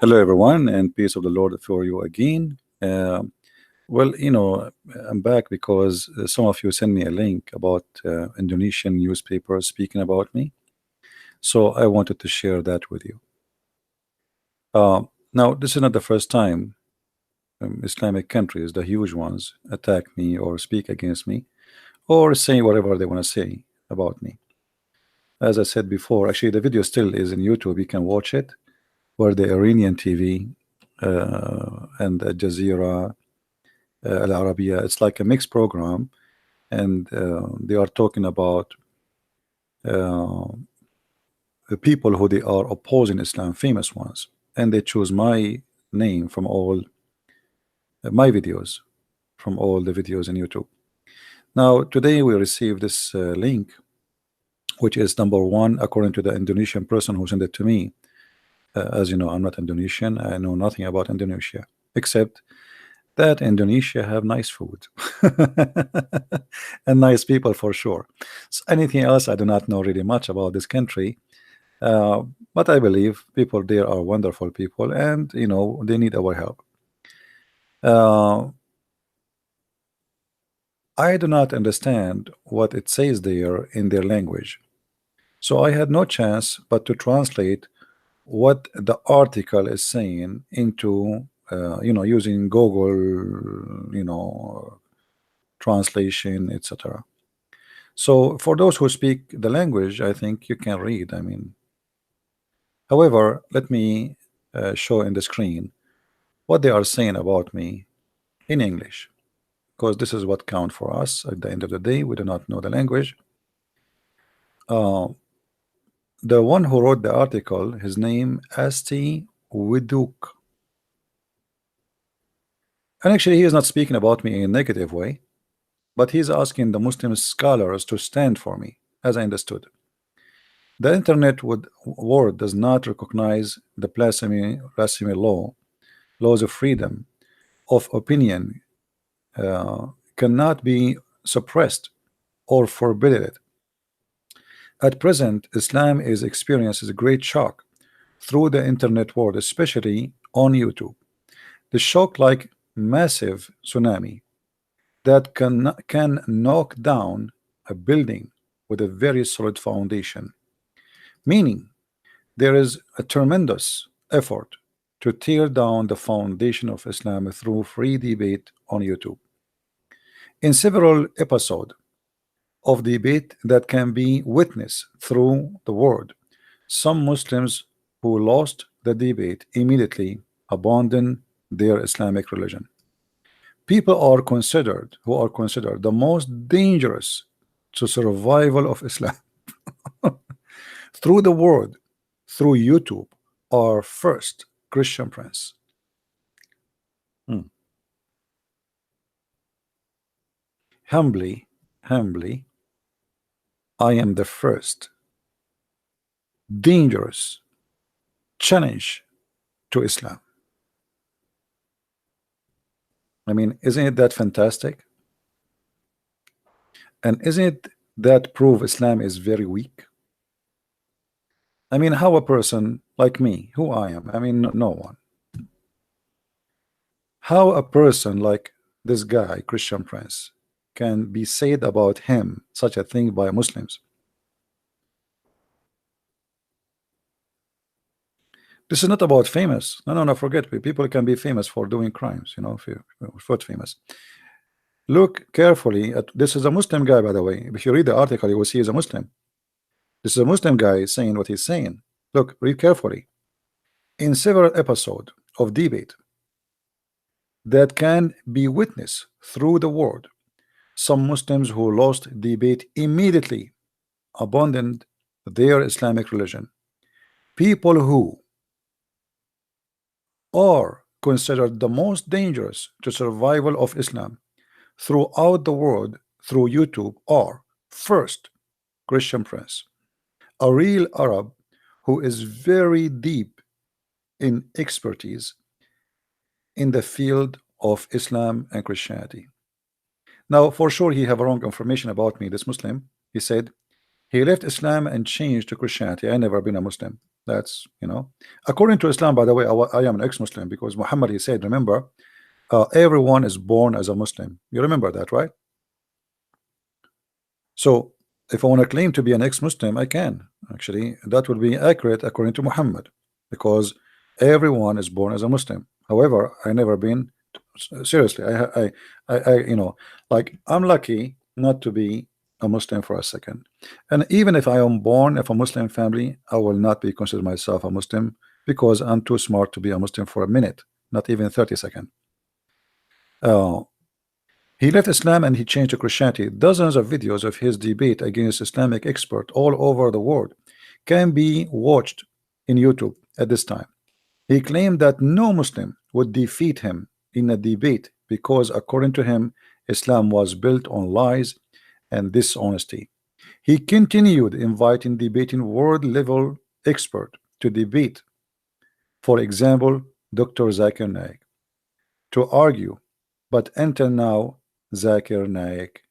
Hello, everyone, and peace of the Lord for you again. Well, I'm back because some of you sent me a link about Indonesian newspapers speaking about me. So I wanted to share that with you. Now, this is not the first time Islamic countries, the huge ones, attack me or speak against me or say whatever they want to say about me. As I said before, actually, the video still is in YouTube. You can watch it, where the Iranian TV and Al Jazeera, Al Arabiya, it's like a mixed program, and they are talking about uh, the people who they are opposing Islam, famous ones, and they choose my name from all my videos, from all the videos in YouTube. Now, today we received this link, which is number one, according to the Indonesian person who sent it to me. As you know, I'm not Indonesian. I know nothing about Indonesia, except that Indonesia have nice food and nice people for sure. So anything else, I do not know really much about this country, but I believe people there are wonderful people, and they need our help. Uh, I do not understand what it says there in their language, so I had no chance but to translate what the article is saying into using Google, translation, etc. So for those who speak the language, I think you can read. I mean, however, let me show in the screen what they are saying about me in English, because this is what counts for us. At the end of the day, we do not know the language. Uh, the one who wrote the article, his name Asti Widuk, and actually he is not speaking about me in a negative way, but he's asking the Muslim scholars to stand for me, as I understood. The internet world does not recognize the blasphemy laws of freedom of opinion cannot be suppressed or forbidden. At present, Islam is experiences a great shock through the internet world, especially on YouTube. The shock, like massive tsunami that can knock down a building with a very solid foundation, meaning there is a tremendous effort to tear down the foundation of Islam through free debate on YouTube. In several episodes of debate that can be witnessed through the world, some Muslims who lost the debate immediately abandoned their Islamic religion. People who are considered the most dangerous to survival of Islam through the world, through YouTube, are first Christian Prince. Humbly, I am the first dangerous challenge to Islam. I mean, isn't it that fantastic? And isn't it that prove Islam is very weak? I mean, how a person like me, who I am, I mean, no one. How a person like this guy, Christian Prince, can be said about him such a thing by Muslims? This is not about famous. No, forget. People can be famous for doing crimes, if you're famous. Look carefully at this. Is a Muslim guy, by the way. If you read the article, you will see he's a Muslim. This is a Muslim guy saying what he's saying. Look, read carefully. In several episodes of debate that can be witnessed through the world, some Muslims who lost debate immediately abandoned their Islamic religion. People who are considered the most dangerous to survival of Islam throughout the world through YouTube are first Christian Prince, a real Arab who is very deep in expertise in the field of Islam and Christianity. Now, for sure, he have wrong information about me. This Muslim, he said He left Islam and changed to Christianity. I never been a Muslim. That's, according to Islam, by the way, I am an ex-Muslim because Muhammad, he said, remember, everyone is born as a Muslim. You remember that, right? So if I want to claim to be an ex-Muslim, I can. Actually, that would be accurate according to Muhammad, because everyone is born as a Muslim. However, I never been, seriously, like, I'm lucky not to be a Muslim for a second. And even if I am born of a Muslim family, I will not be considered myself a Muslim, because I'm too smart to be a Muslim for a minute, not even 30 seconds. He left Islam and he changed to Christianity. Dozens of videos of his debate against Islamic experts all over the world can be watched in YouTube at this time. He claimed that no Muslim would defeat him in a debate because, according to him, Islam was built on lies and dishonesty. He continued inviting debating world-level experts to debate, for example, Dr. Zakir Naik, to argue, but until now, Zakir Naik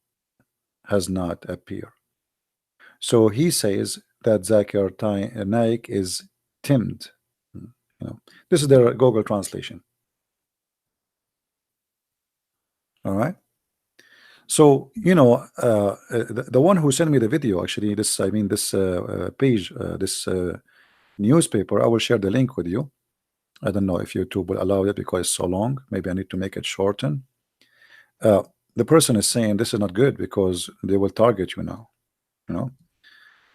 has not appeared. So he says that Zakir Naik is timid. This is their Google translation. All right. So the one who sent me the video, actually, this page, this newspaper, I will share the link with you. I don't know if YouTube will allow it because it's so long. Maybe I need to make it shorten. The person is saying this is not good because they will target you now.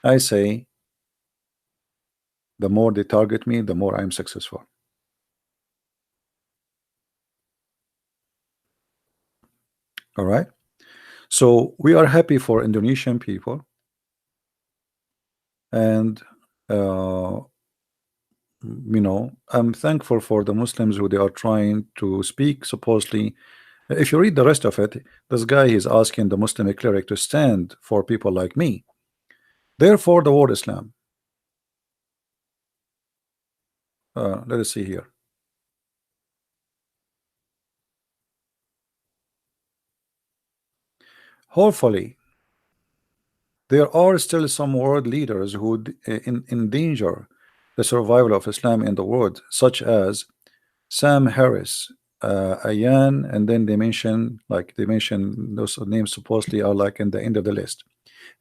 I say the more they target me, the more I'm successful. All right. So we are happy for Indonesian people, and I'm thankful for the Muslims who they are trying to speak. Supposedly, if you read the rest of it, this guy is asking the Muslim cleric to stand for people like me. Therefore, the word Islam. Let us see here. Hopefully, there are still some world leaders who endanger the survival of Islam in the world, such as Sam Harris, Ayan, and then they mention those names supposedly are like in the end of the list.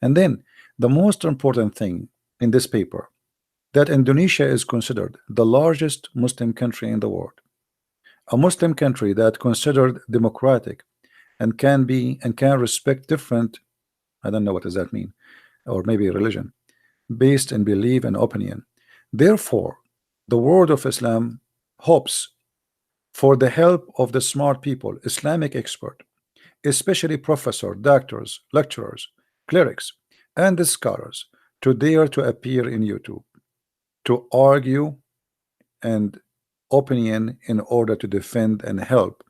And then the most important thing in this paper, that Indonesia is considered the largest Muslim country in the world, a Muslim country that considered democratic and can respect different, I don't know what does that mean, or maybe religion, based in belief and opinion. Therefore, the world of Islam hopes for the help of the smart people, Islamic expert, especially professors, doctors, lecturers, clerics, and the scholars, to dare to appear in YouTube, to argue and opinion in order to defend and help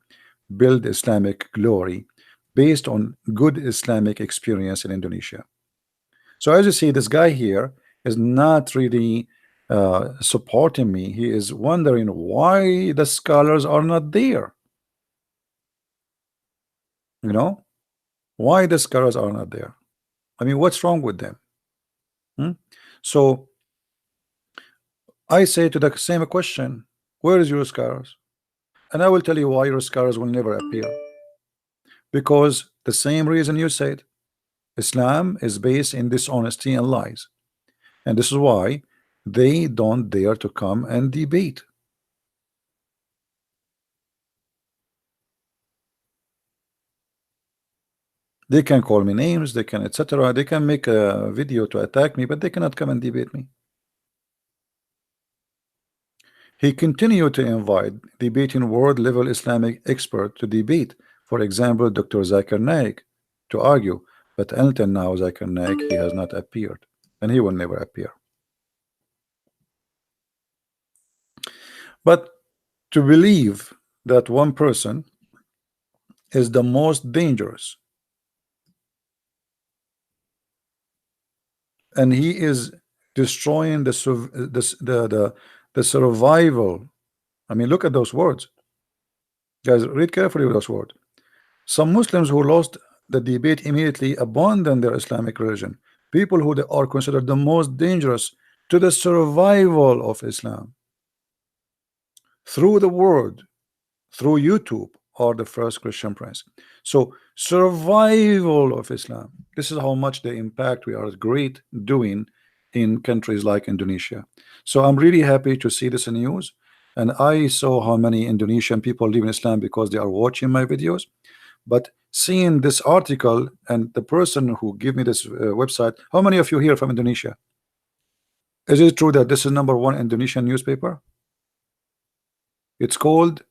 build Islamic glory based on good Islamic experience in Indonesia. So as you see, this guy here is not really supporting me. He is wondering why the scholars are not there. Why the scholars are not there. I mean, what's wrong with them? So I say to the same question, where is your scholars? And I will tell you why your scholars will never appear. Because the same reason you said, Islam is based in dishonesty and lies. And this is why they don't dare to come and debate. They can call me names, they can etc. They can make a video to attack me, but they cannot come and debate me. He continued to invite debating world-level Islamic experts to debate, for example, Dr. Zakir Naik, to argue, but until now, Zakir Naik, he has not appeared, and he will never appear. But to believe that one person is the most dangerous, and he is destroying the survival. I mean, look at those words, guys. Read carefully those words. Some Muslims who lost the debate immediately abandoned their Islamic religion people who they are considered the most dangerous to the survival of Islam through the world, through YouTube, are the first Christian prince. So survival of Islam, this is how much the impact we are great doing in countries like Indonesia. So I'm really happy to see this in news, and I saw how many Indonesian people live in Islam because they are watching my videos. But seeing this article and the person who gave me this website, how many of you here from Indonesia? Is it true that this is #1 Indonesian newspaper? It's called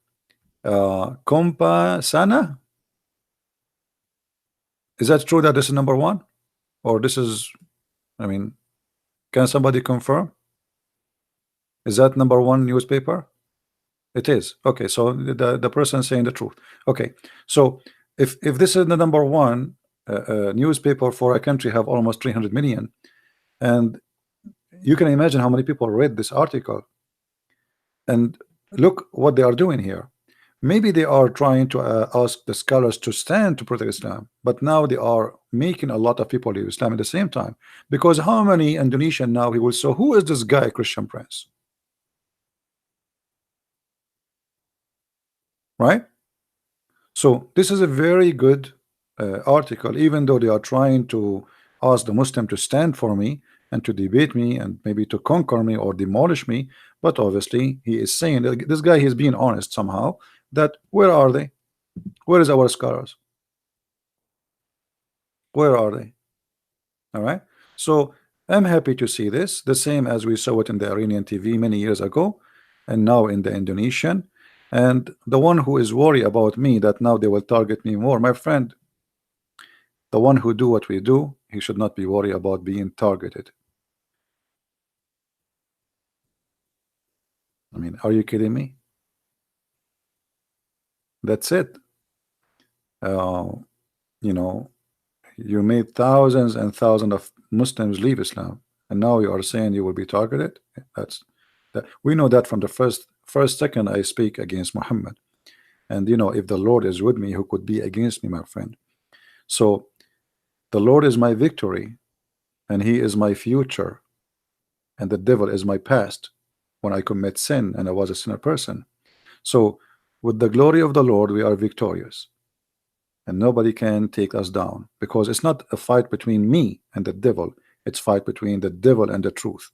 Kompa Sana. Is that true that this is #1, or this is, I mean, can somebody confirm? Is that #1 newspaper? It is. Okay, so the person saying the truth. Okay, so if this is the #1 newspaper for a country have almost 300 million, and you can imagine how many people read this article, and look what they are doing here. Maybe they are trying to ask the scholars to stand to protect Islam, but now they are making a lot of people leave Islam at the same time. Because how many Indonesian now he will say, who is this guy, Christian Prince? Right? So this is a very good article, even though they are trying to ask the Muslim to stand for me and to debate me and maybe to conquer me or demolish me. But obviously he is saying that this guy is being honest somehow, that where are they? Where is our scholars? Where are they? All right. So I'm happy to see this, the same as we saw it in the Iranian TV many years ago, and now in the Indonesian. And the one who is worried about me that now they will target me more, my friend, the one who do what we do, he should not be worried about being targeted. I mean, are you kidding me? That's it. You know, you made thousands and thousands of Muslims leave Islam, and now you are saying you will be targeted. That's that. We know that from the first second I speak against Muhammad. And you know, if the Lord is with me, who could be against me, my friend? So the Lord is my victory, and he is my future, and the devil is my past when I commit sin and I was a sinner person. So with the glory of the Lord we are victorious, and nobody can take us down, because it's not a fight between me and the devil, it's fight between the devil and the truth,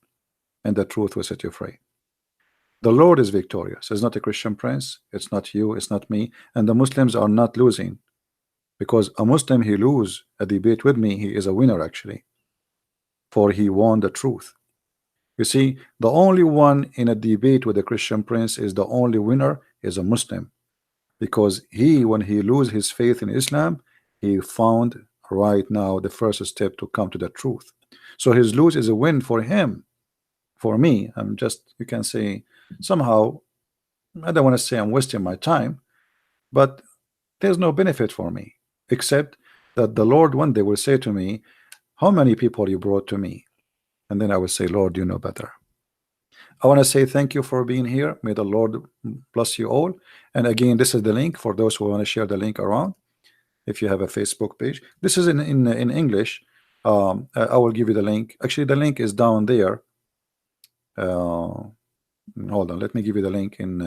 and the truth will set you free. The Lord is victorious. It's not a Christian prince, it's not you, it's not me, and the Muslims are not losing, because a Muslim, he lose a debate with me, he is a winner actually, for he won the truth. You see, the only one in a debate with a Christian prince is the only winner is a Muslim, because he, when he lose his faith in Islam, he found right now the first step to come to the truth. So his lose is a win for him. For me, I'm just, you can say, somehow, I don't want to say I'm wasting my time, but there's no benefit for me, except that the Lord one day will say to me, how many people you brought to me? And then I will say, Lord, you know better. I want to say thank you for being here. May the Lord bless you all. And again, this is the link for those who want to share the link around. If you have a Facebook page, this is in English. I will give you the link. Actually, the link is down there. Hold on, let me give you the link in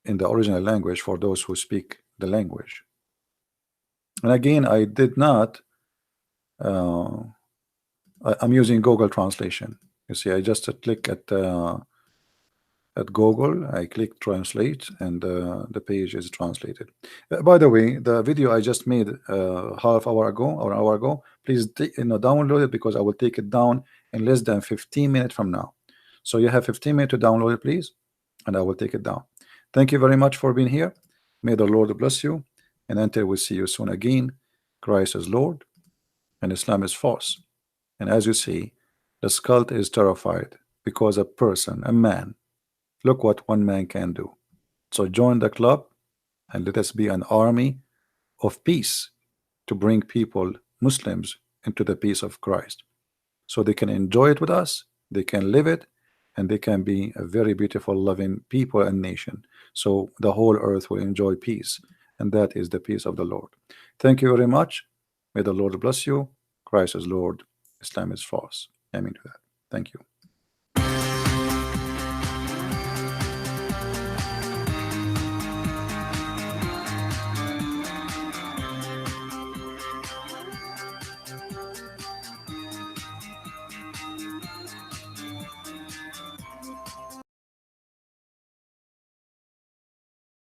the original language for those who speak the language. And again, I did not. I'm using Google Translation. You see, I just click at Google, I click translate, and the page is translated. By the way, the video I just made half hour ago or an hour ago, please download it, because I will take it down in less than 15 minutes from now. So you have 15 minutes to download it, please, and I will take it down. Thank you very much for being here. May the Lord bless you, and until we see you soon again, Christ is Lord and Islam is false. And as you see, the cult is terrified because a person, a man, look what one man can do. So join the club and let us be an army of peace to bring people, Muslims, into the peace of Christ, so they can enjoy it with us, they can live it, and they can be a very beautiful, loving people and nation. So the whole earth will enjoy peace, and that is the peace of the Lord. Thank you very much. May the Lord bless you. Christ is Lord, Islam is false. Amen to that. Thank you.